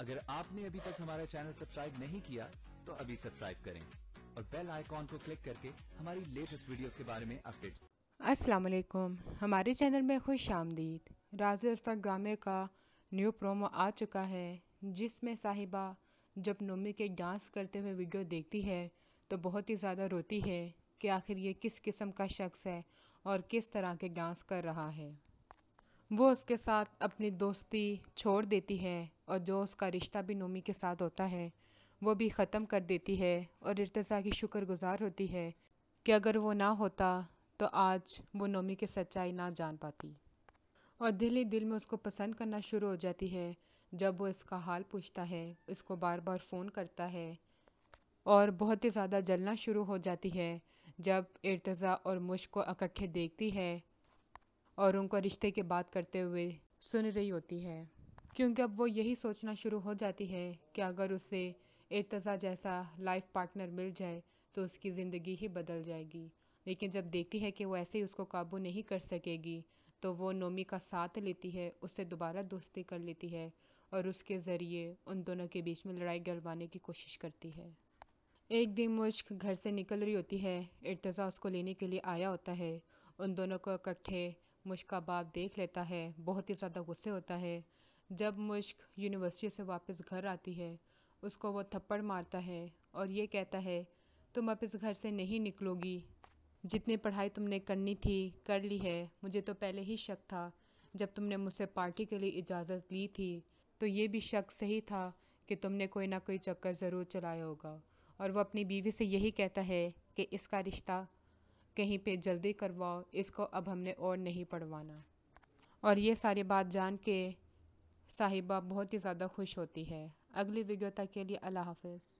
اگر آپ نے ابھی تک ہمارا چینل سبسکرائب نہیں کیا تو ابھی سبسکرائب کریں اور بیل آئیکن کو کلک کر کے ہماری لیٹسٹ ویڈیوز کے بارے میں اپڈیٹ۔ السلام علیکم، ہمارے چینل میں خوش آمدید۔ راز عرفان ڈرامے کا نیو پرومو آ چکا ہے، جس میں صاحبہ جب نومی کے ڈانس کرتے ہوئے ویڈیو دیکھتی ہے تو بہت ہی زیادہ روتی ہے کہ آخر یہ کس قسم کا شخص ہے اور کس طرح کے ڈانس کر رہا ہے۔ وہ اس کے ساتھ اپنی دوستی چھوڑ دیتی ہے اور جو اس کا رشتہ بھی نومی کے ساتھ ہوتا ہے وہ بھی ختم کر دیتی ہے، اور ارتضیٰ کی شکر گزار ہوتی ہے کہ اگر وہ نہ ہوتا تو آج وہ نومی کی سچائی نہ جان پاتی، اور دل ہی دل میں اس کو پسند کرنا شروع ہو جاتی ہے۔ جب وہ اس کا حال پوچھتا ہے، اس کو بار بار فون کرتا ہے، اور بہت ہی زیادہ جلنا شروع ہو جاتی ہے جب ارتضیٰ اور مشک کو اکٹھے دیکھتی ہے اور ان کو رشتے کی بات کرتے ہوئے سن رہی ہوتی ہے، کیونکہ اب وہ یہی سوچنا شروع ہو جاتی ہے کہ اگر اسے ارتضیٰ جیسا لائف پارٹنر مل جائے تو اس کی زندگی ہی بدل جائے گی۔ لیکن جب دیکھتی ہے کہ وہ ایسے ہی اس کو قابو نہیں کر سکے گی تو وہ نومی کا ساتھ لیتی ہے، اس سے دوبارہ دوستی کر لیتی ہے اور اس کے ذریعے ان دونوں کے بیچ میں لڑائی گلوانے کی کوشش کرتی ہے۔ ایک دن مشک گھر سے نکل رہی ہوتی ہے، ارتضیٰ اس کو لینے کے لیے آیا ہوتا ہے۔ ان دونوں کو اکٹھے مشک کا باپ دیکھ لیتا ہے، بہت ہی زیادہ غصے ہوتا ہے۔ جب مشک یونیورسٹی سے واپس گھر آتی ہے، اس کو وہ تھپڑ مارتا ہے اور یہ کہتا ہے تم اب اس گھر سے نہیں نکلو گی، جتنی پڑھائی تم نے کرنی تھی کر لی ہے۔ مجھے تو پہلے ہی شک تھا، جب تم نے مجھ سے پارٹی کے لیے اجازت لی تھی تو یہ بھی شک صحیح تھا کہ تم نے کوئی نہ کوئی چکر ضرور چلایا ہوگا۔ اور وہ اپنی بیوی سے یہی کہتا ہے کہ اس کا رشتہ کہیں پہ جلدی کرواؤ، اس کو اب ہم نے اور نہیں پڑھوانا۔ اور یہ ساری بات جان کے صاحبہ بہت ہی زیادہ خوش ہوتی ہے۔ اگلی ویڈیو تک کے لیے اللہ حافظ۔